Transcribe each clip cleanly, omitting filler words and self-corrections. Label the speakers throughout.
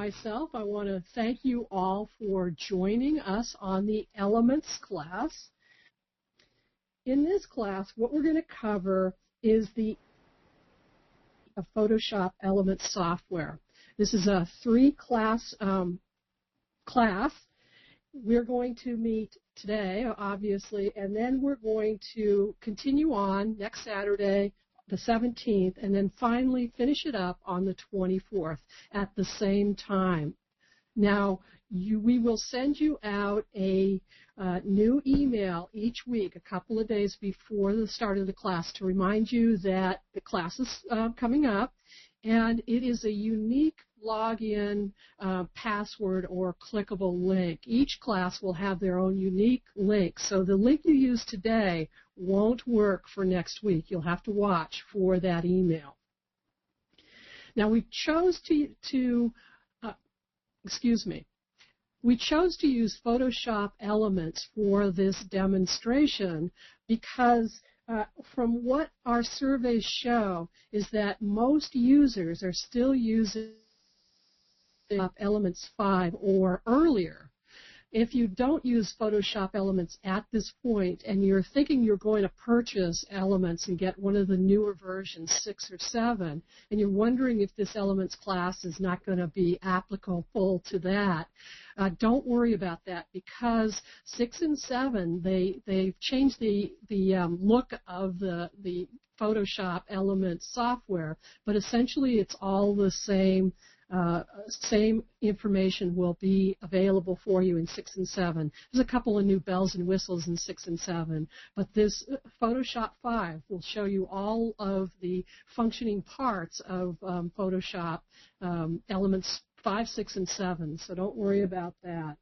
Speaker 1: myself, I want to thank you all for joining us on the Elements class. In this class, what we're going to cover is the Photoshop Elements software. This is a 3-class class. We're going to meet today, obviously, and then we're going to continue on next Saturday, the 17th, and then finally finish it up on the 24th at the same time. Now, we will send you out a new email each week, a couple of days before the start of the class, to remind you that the class is coming up, and it is a unique login password or clickable link. Each class will have their own unique link, so the link you use today won't work for next week. You'll have to watch for that email. Now, we chose to use Photoshop Elements for this demonstration because from what our surveys show is that most users are still using Elements 5 or earlier. If you don't use Photoshop Elements at this point and you're thinking you're going to purchase Elements and get one of the newer versions, 6 or 7, and you're wondering if this Elements class is not going to be applicable to that, don't worry about that, because 6 and 7, they've changed the look of the Photoshop Elements software, but essentially it's all the same. Same information will be available for you in 6 and 7. There's a couple of new bells and whistles in 6 and 7, but this Photoshop 5 will show you all of the functioning parts of Photoshop Elements 5, 6, and 7, so don't worry about that.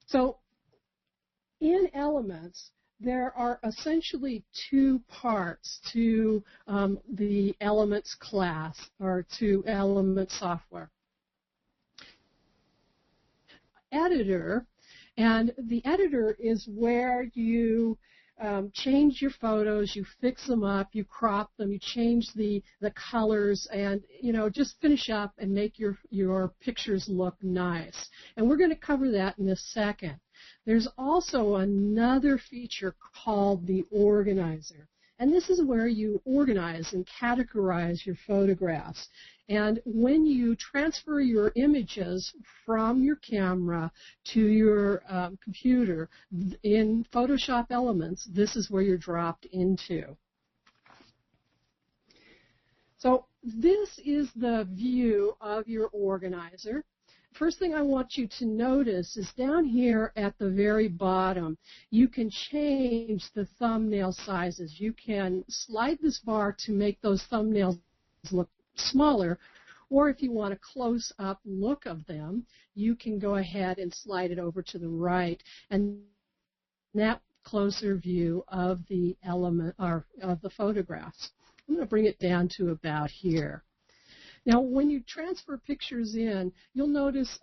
Speaker 1: So in Elements, there are essentially 2 parts to the Elements class, or to Elements software. Editor, and the editor is where you change your photos, you fix them up, you crop them, you change the colors, and just finish up and make your pictures look nice. And we're going to cover that in a second. There's also another feature called the organizer. And this is where you organize and categorize your photographs. And when you transfer your images from your camera to your computer in Photoshop Elements, this is where you're dropped into. So this is the view of your organizer. First thing I want you to notice is down here at the very bottom, you can change the thumbnail sizes. You can slide this bar to make those thumbnails look smaller, or if you want a close-up look of them, you can go ahead and slide it over to the right, and that closer view of the element or of the photographs. I'm going to bring it down to about here. Now, when you transfer pictures in, you'll notice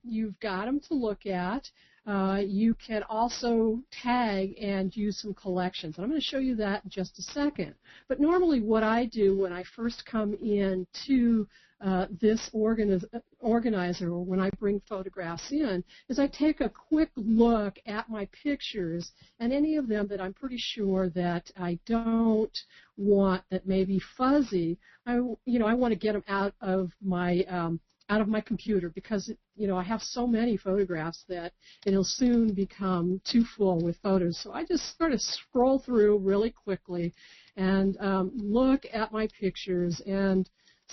Speaker 1: you've got them to look at. You can also tag and use some collections. I'm going to show you that in just a second. But normally what I do when I first come in to this organizer, or when I bring photographs in, is I take a quick look at my pictures, and any of them that I'm pretty sure that I don't want, that may be fuzzy, I want to get them out of my computer, because I have so many photographs that it'll soon become too full with photos. So I just sort of scroll through really quickly and look at my pictures and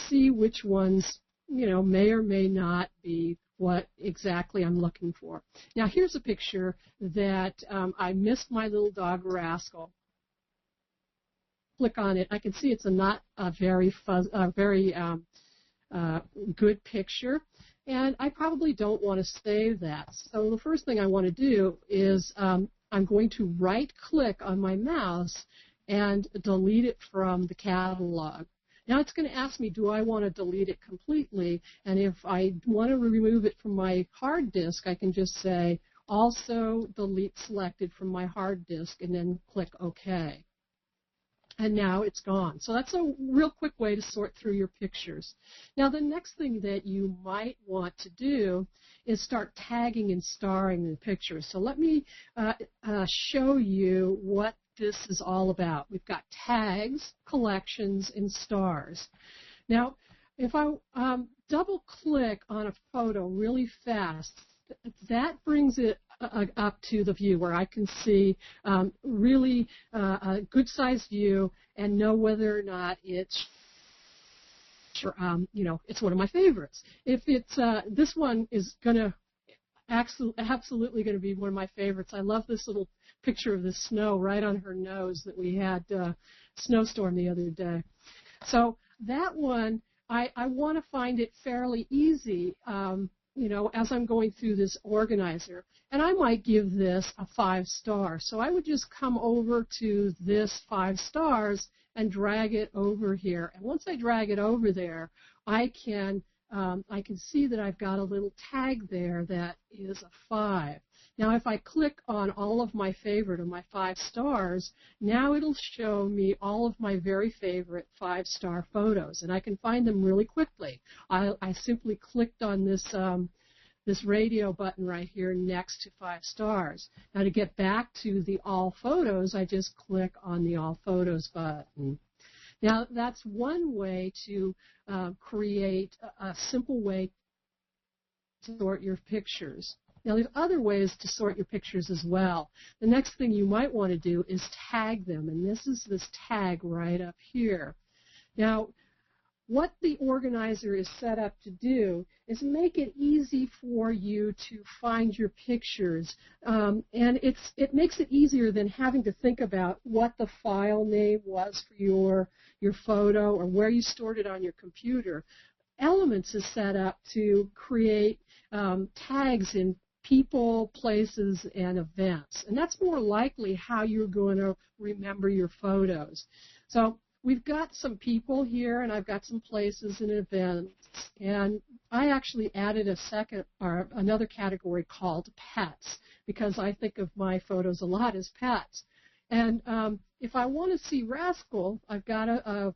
Speaker 1: see which ones may or may not be what exactly I'm looking for. Now here's a picture that I missed my little dog Rascal. Click on it. I can see it's not a very good picture, and I probably don't want to save that. So the first thing I want to do is I'm going to right-click on my mouse and delete it from the catalog. Now it's going to ask me, do I want to delete it completely? And if I want to remove it from my hard disk, I can just say, also delete selected from my hard disk, and then click OK. and now it's gone. So that's a real quick way to sort through your pictures. Now the next thing that you might want to do is start tagging and starring the pictures. So let me show you what this is all about. We've got tags, collections, and stars. Now if I double click on a photo really fast, that brings it up to the view where I can see really a good sized view and know whether or not it's it's one of my favorites. If it's this one is going to absolutely going to be one of my favorites. I love this little picture of the snow right on her nose that we had snowstorm the other day. So that one, I want to find it fairly easy, as I'm going through this organizer. And I might give this a 5 star. So I would just come over to this 5 stars and drag it over here. And once I drag it over there, I can see that I've got a little tag there that is a 5. Now if I click on all of my favorite or my 5 stars, now it'll show me all of my very favorite 5-star photos, and I can find them really quickly. I simply clicked on this radio button right here next to 5 stars. Now to get back to the all photos, I just click on the all photos button. Now that's one way to create a simple way to sort your pictures. Now there's other ways to sort your pictures as well. The next thing you might want to do is tag them, and this is this tag right up here. Now what the organizer is set up to do is make it easy for you to find your pictures, and it makes it easier than having to think about what the file name was for your photo or where you stored it on your computer. Elements is set up to create tags in people, places, and events, and that's more likely how you're going to remember your photos. So we've got some people here, and I've got some places and events, and I actually added another category called pets, because I think of my photos a lot as pets. And if I want to see Rascal, I've got a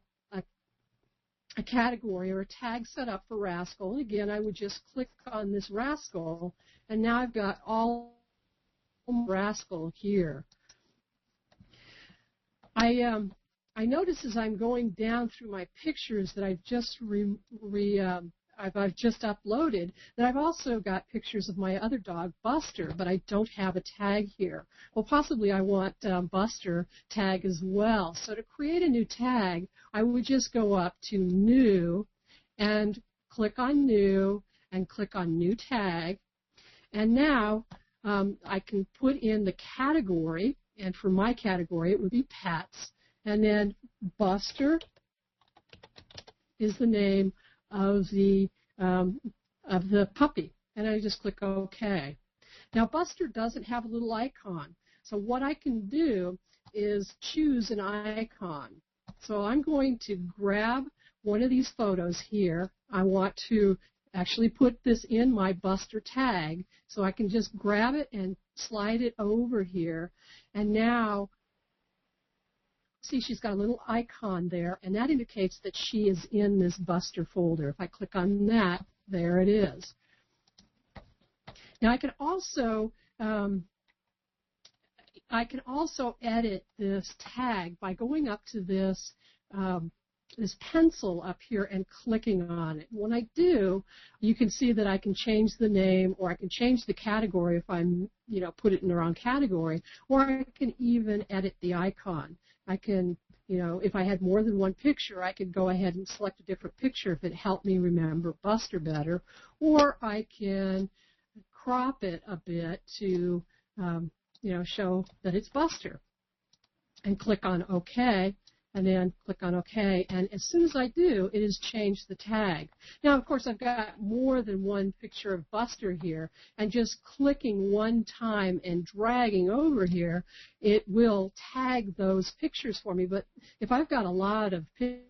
Speaker 1: category or a tag set up for Rascal. And again, I would just click on this Rascal, and now I've got all Rascal here. I notice as I'm going down through my pictures that I've just I've just uploaded that I've also got pictures of my other dog, Buster, but I don't have a tag here. Well, possibly I want Buster tag as well. So to create a new tag, I would just go up to New and click on New and click on New Tag. And now I can put in the category, and for my category it would be Pets. And then Buster is the name of the puppy, and I just click OK. Now Buster doesn't have a little icon, so what I can do is choose an icon. So I'm going to grab one of these photos here. I want to actually put this in my Buster tag, so I can just grab it and slide it over here, and now see, she's got a little icon there, and that indicates that she is in this Buster folder. If I click on that, there it is. Now I can also edit this tag by going up to this this pencil up here and clicking on it. When I do, you can see that I can change the name, or I can change the category if I'm, put it in the wrong category, or I can even edit the icon. I can, if I had more than one picture, I could go ahead and select a different picture if it helped me remember Buster better, or I can crop it a bit to, show that it's Buster, and click on OK. And then click on OK, and as soon as I do, it has changed the tag. Now, of course, I've got more than one picture of Buster here, and just clicking one time and dragging over here, it will tag those pictures for me. But if I've got a lot of pictures,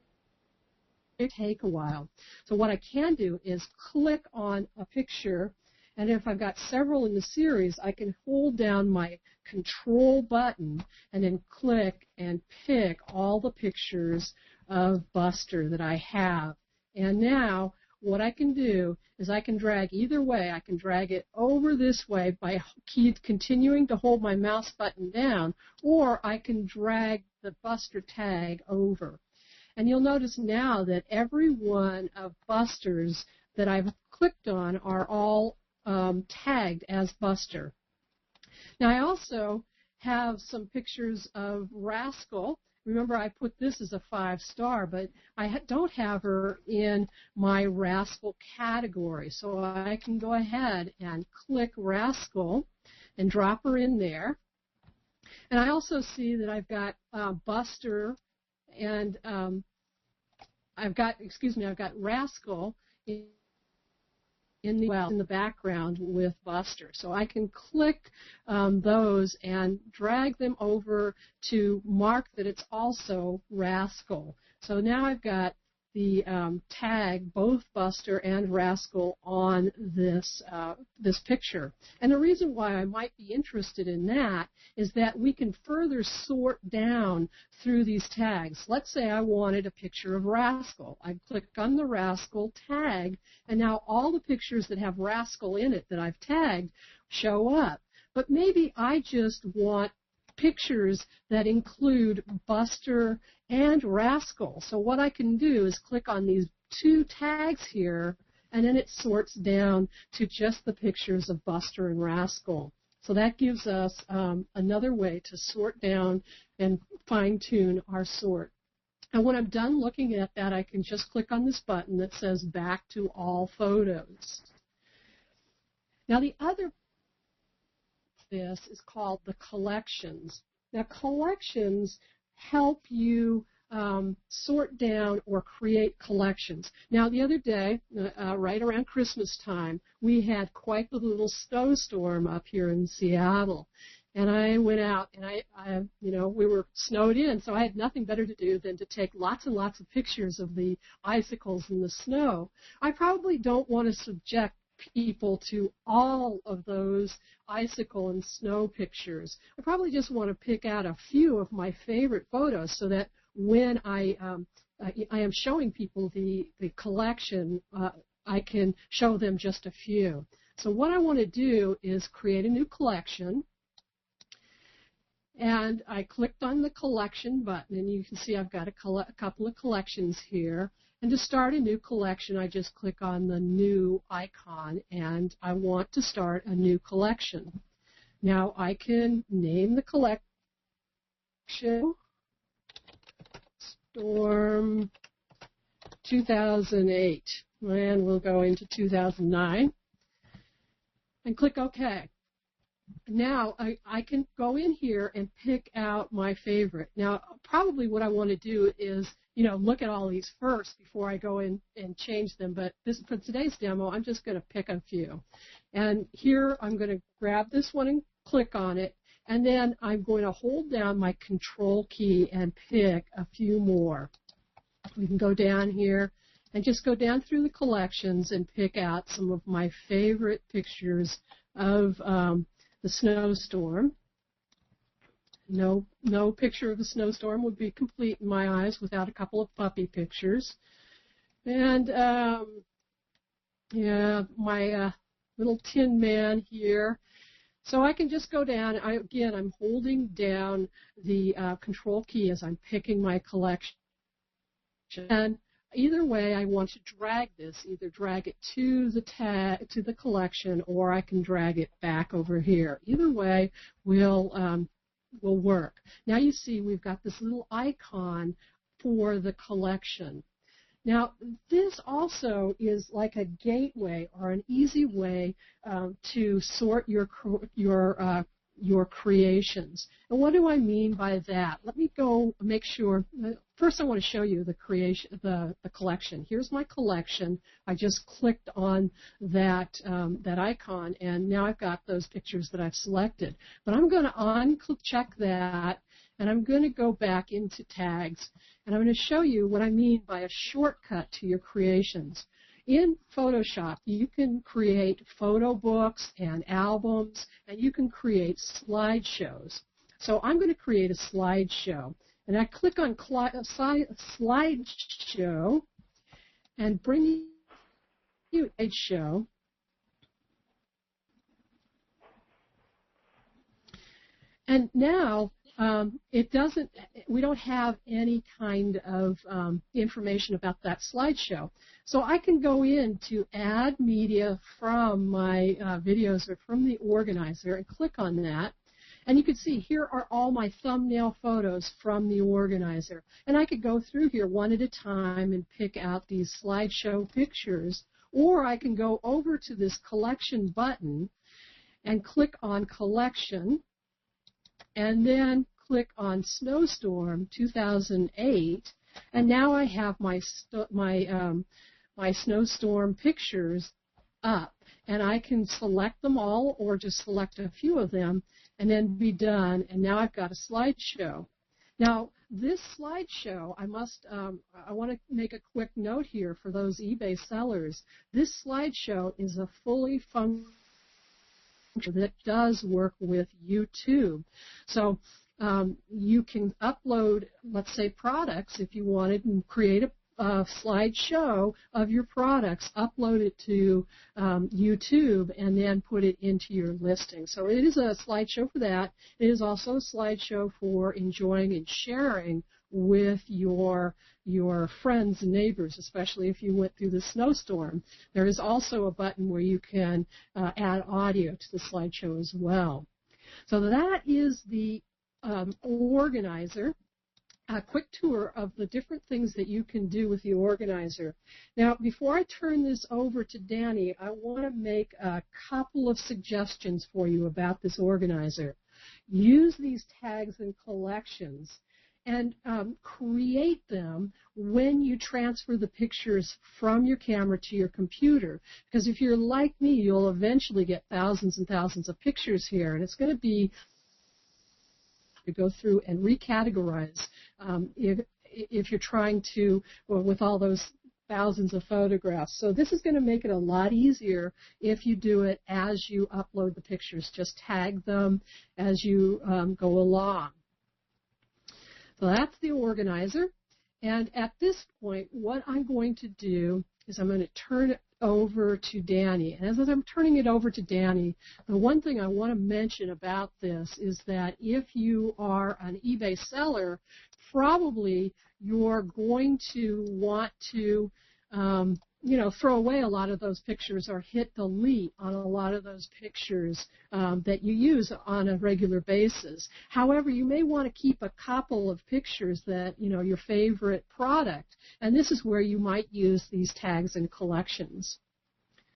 Speaker 1: it will take a while. So what I can do is click on a picture And if I've got several in the series, I can hold down my Control button and then click and pick all the pictures of Buster that I have. And now what I can do is I can drag either way. I can drag it over this way by continuing to hold my mouse button down, or I can drag the Buster tag over. And you'll notice now that every one of Buster's that I've clicked on are all tagged as Buster. Now I also have some pictures of Rascal. Remember, I put this as a 5-star, but I don't have her in my Rascal category. So I can go ahead and click Rascal and drop her in there. And I also see that I've got Buster and I've got Rascal in the background with Buster. So I can click those and drag them over to mark that it's also Rascal. So now I've got the tag, both Buster and Rascal, on this picture. And the reason why I might be interested in that is that we can further sort down through these tags. Let's say I wanted a picture of Rascal. I click on the Rascal tag, and now all the pictures that have Rascal in it that I've tagged show up. But maybe I just want pictures that include Buster and Rascal. So what I can do is click on these two tags here, and then it sorts down to just the pictures of Buster and Rascal. So that gives us another way to sort down and fine-tune our sort. And when I'm done looking at that, I can just click on this button that says Back to All Photos. Now the other this is called the collections. Now collections help you sort down or create collections. Now the other day, right around Christmas time, we had quite the little snowstorm up here in Seattle. And I went out and we were snowed in, so I had nothing better to do than to take lots and lots of pictures of the icicles in the snow. I probably don't want to subject people to all of those icicle and snow pictures. I probably just want to pick out a few of my favorite photos so that when I am showing people the collection, I can show them just a few. So what I want to do is create a new collection. And I clicked on the collection button, and you can see I've got a couple of collections here. And to start a new collection, I just click on the new icon, and I want to start a new collection. Now I can name the collection Storm 2008, and we'll go into 2009, and click OK. Now I can go in here and pick out my favorite. Now probably what I want to do is look at all these first before I go in and change them. But for today's demo, I'm just going to pick a few. And here I'm going to grab this one and click on it. And then I'm going to hold down my Control key and pick a few more. We can go down here and just go down through the collections and pick out some of my favorite pictures of the snowstorm. No picture of the snowstorm would be complete in my eyes without a couple of puppy pictures. And my little Tin Man here. So I can just go down. Again, I'm holding down the Control key as I'm picking my collection. And either way, I want to drag this, either drag it to the collection, or I can drag it back over here. Either way will work. Now you see we've got this little icon for the collection. Now this also is like a gateway or an easy way to sort your creations. And what do I mean by that? Let me go make sure. First, I want to show you the collection. Here's my collection. I just clicked on that icon, and now I've got those pictures that I've selected. But I'm going to uncheck that, and I'm going to go back into tags, and I'm going to show you what I mean by a shortcut to your creations. in Photoshop, you can create photo books and albums, and you can create slideshows. So I'm going to create a slideshow. And I click on slideshow and bring you a slideshow. And now we don't have any kind of information about that slideshow. So I can go in to add media from my videos or from the organizer and click on that. And you can see here are all my thumbnail photos from the organizer. And I could go through here one at a time and pick out these slideshow pictures. Or I can go over to this collection button and click on collection. And then click on Snowstorm 2008. And now I have my snowstorm pictures up. And I can select them all or just select a few of them and then be done. And now I've got a slideshow. Now, this slideshow, I want to make a quick note here for those eBay sellers. This slideshow is a fully functional that does work with YouTube. So you can upload, let's say, products if you wanted, and create a slideshow of your products, upload it to YouTube, and then put it into your listing. So it is a slideshow for that. It is also a slideshow for enjoying and sharing with your friends and neighbors, especially if you went through the snowstorm. There is also a button where you can add audio to the slideshow as well. So that is the organizer. A quick tour of the different things that you can do with the organizer. Now, before I turn this over to Danny, I want to make a couple of suggestions for you about this organizer. Use these tags and collections and create them when you transfer the pictures from your camera to your computer. Because if you're like me, you'll eventually get thousands and thousands of pictures here, and it's going to be to go through and recategorize if you're trying to, well, with all those thousands of photographs. So this is going to make it a lot easier if you do it as you upload the pictures. Just tag them as you go along. So that's the organizer. And at this point, what I'm going to do is I'm going to turn it over to Danny. And as I'm turning it over to Danny, the one thing I want to mention about this is that if you are an eBay seller, probably you're going to want to throw away a lot of those pictures or hit delete on a lot of those pictures that you use on a regular basis. However, you may want to keep a couple of pictures that, your favorite product, and this is where you might use these tags and collections.